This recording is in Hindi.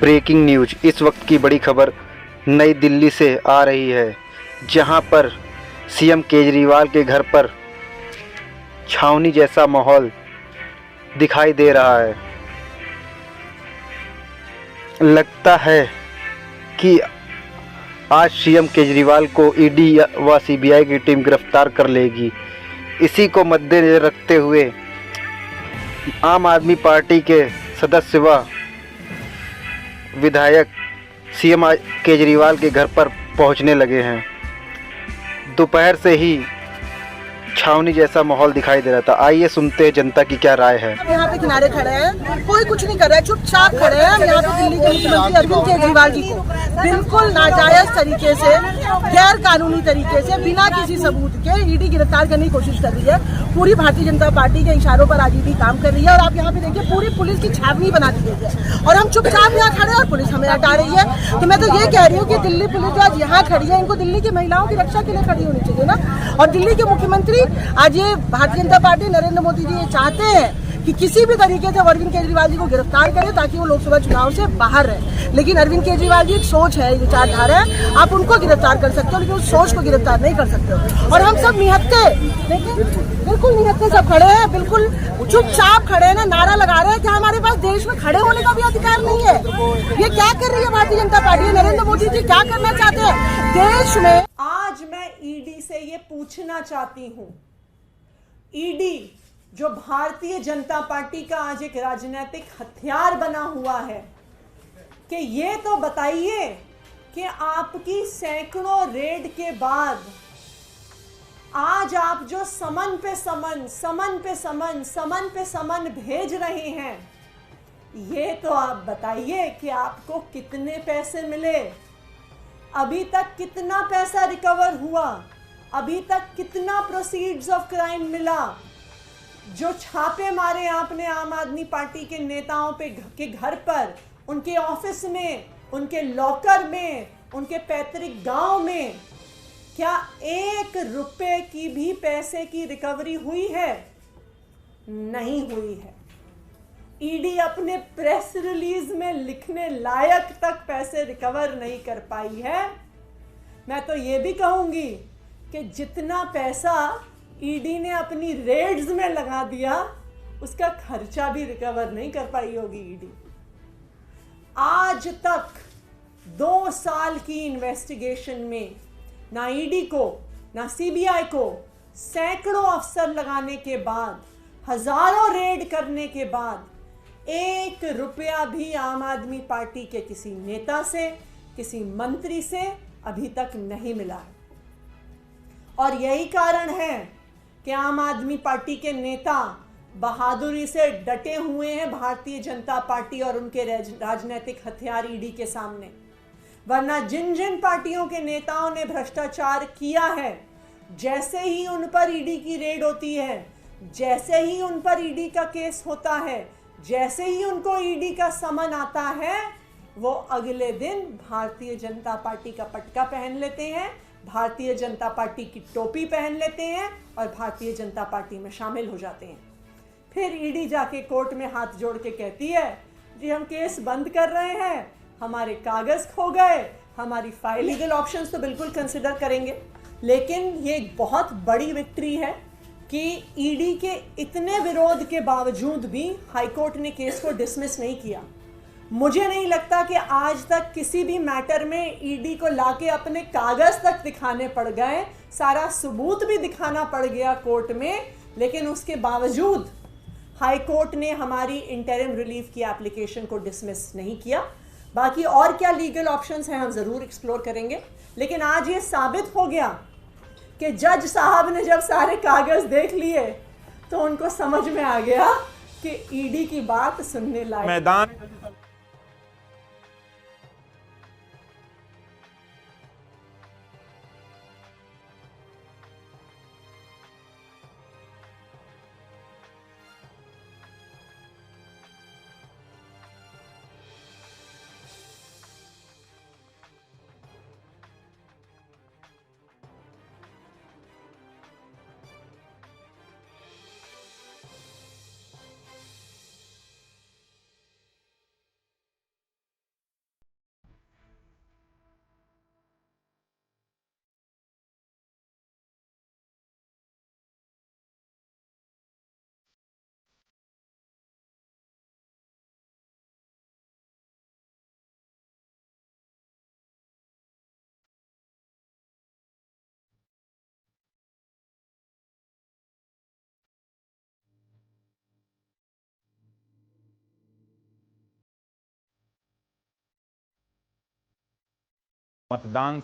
Breaking news. इस वक्त की बड़ी खबर नई दिल्ली से आ रही है, जहां पर सीएम केजरीवाल के घर पर छावनी जैसा माहौल दिखाई दे रहा है। लगता है कि आज सीएम केजरीवाल को ईडी व सीबीआई की टीम गिरफ्तार कर लेगी। इसी को मद्देनजर रखते हुए आम आदमी पार्टी के सदस्य व विधायक सीएम केजरीवाल के घर पर पहुंचने लगे हैं। दोपहर से ही छावनी जैसा माहौल दिखाई दे रहा था। आइए सुनते हैं जनता की क्या राय है। हम यहाँ पे किनारे खड़े हैं, कोई कुछ नहीं कर रहा है, चुपचाप खड़े हैं। हम यहाँ पे दिल्ली के मुख्यमंत्री अरविंद केजरीवाल जी को बिल्कुल नाजायज तरीके से, गैर कानूनी तरीके से, बिना किसी सबूत के ईडी गिरफ्तार करने की कोशिश कर रही है। पूरी भारतीय जनता पार्टी के इशारों पर आज ईडी काम कर रही है और आप यहाँ पे देखिए पूरी पुलिस की छावनी बना दी गई है और हम चुपचाप यहाँ खड़े हैं और पुलिस हमें हटा रही है। तो मैं तो ये कह रही हूँ कि दिल्ली पुलिस जो आज यहाँ खड़ी है, इनको दिल्ली की महिलाओं की रक्षा के लिए खड़ी होनी चाहिए ना। और दिल्ली के मुख्यमंत्री आज ये भारतीय जनता पार्टी नरेंद्र मोदी जी ये चाहते हैं कि किसी भी तरीके से अरविंद केजरीवाल जी को गिरफ्तार करें ताकि वो लोकसभा चुनाव से बाहर रहे। लेकिन अरविंद केजरीवाल जी एक सोच है, विचारधारा है, आप उनको गिरफ्तार कर सकते हो लेकिन उस सोच को गिरफ्तार नहीं कर सकते हो। और हम सब निहत्थे, देखिए बिल्कुल निहत्थे सब खड़े हैं, बिल्कुल चुपचाप खड़े हैं ना, नारा लगा रहे हैं कि हमारे पास देश में खड़े होने का भी अधिकार नहीं है। ये क्या कर रही है भारतीय जनता पार्टी, नरेंद्र मोदी जी क्या करना चाहते हैं देश में। आज मैं ईडी से ये पूछना चाहती हूँ, ईडी जो भारतीय जनता पार्टी का आज एक राजनीतिक हथियार बना हुआ है, कि ये तो बताइए कि आपकी सैकड़ों रेड के बाद आज आप जो समन पे समन भेज रहे हैं, ये तो आप बताइए कि आपको कितने पैसे मिले, अभी तक कितना पैसा रिकवर हुआ, अभी तक कितना प्रोसीड्स ऑफ क्राइम मिला। जो छापे मारे आपने आम आदमी पार्टी के नेताओं पे के घर पर, उनके ऑफिस में, उनके लॉकर में, उनके पैतृक गांव में, क्या 1 रुपए की भी पैसे की रिकवरी हुई है? नहीं हुई है। ईडी अपने प्रेस रिलीज में लिखने लायक तक पैसे रिकवर नहीं कर पाई है। मैं तो ये भी कहूंगी कि जितना पैसा ईडी ने अपनी रेड्स में लगा दिया, उसका खर्चा भी रिकवर नहीं कर पाई होगी ईडी। आज तक 2 साल की इन्वेस्टिगेशन में ना ईडी को ना सीबीआई को, सैकड़ों अफसर लगाने के बाद, हजारों रेड करने के बाद, 1 रुपया भी आम आदमी पार्टी के किसी नेता से, किसी मंत्री से अभी तक नहीं मिला है। और यही कारण है कि आम आदमी पार्टी के नेता बहादुरी से डटे हुए हैं भारतीय जनता पार्टी और उनके राजनीतिक हथियार ईडी के सामने। वरना जिन जिन पार्टियों के नेताओं ने भ्रष्टाचार किया है, जैसे ही उन पर ईडी की रेड होती है, जैसे ही उन पर ईडी का केस होता है, जैसे ही उनको ईडी का समन आता है, वो अगले दिन भारतीय जनता पार्टी का पटका पहन लेते हैं, भारतीय जनता पार्टी की टोपी पहन लेते हैं और भारतीय जनता पार्टी में शामिल हो जाते हैं। फिर ईडी जाके कोर्ट में हाथ जोड़ के कहती है, जी हम केस बंद कर रहे हैं, हमारे कागज खो गए, हमारी फाइल। लीगल ऑप्शंस तो बिल्कुल कंसिडर करेंगे, लेकिन ये एक बहुत बड़ी विक्ट्री है कि ईडी के इतने विरोध के बावजूद भी हाईकोर्ट ने केस को डिसमिस नहीं किया। मुझे नहीं लगता कि आज तक किसी भी मैटर में ईडी को लाके अपने कागज तक दिखाने पड़ गए, सारा सबूत भी दिखाना पड़ गया कोर्ट में, लेकिन उसके बावजूद हाई कोर्ट ने हमारी इंटरिम रिलीफ की एप्लीकेशन को डिसमिस नहीं किया। बाकी और क्या लीगल ऑप्शंस हैं हम ज़रूर एक्सप्लोर करेंगे, लेकिन आज ये साबित हो गया कि जज साहब ने जब सारे कागज देख लिए तो उनको समझ में आ गया कि ईडी की बात सुनने लायक मैदान मतदान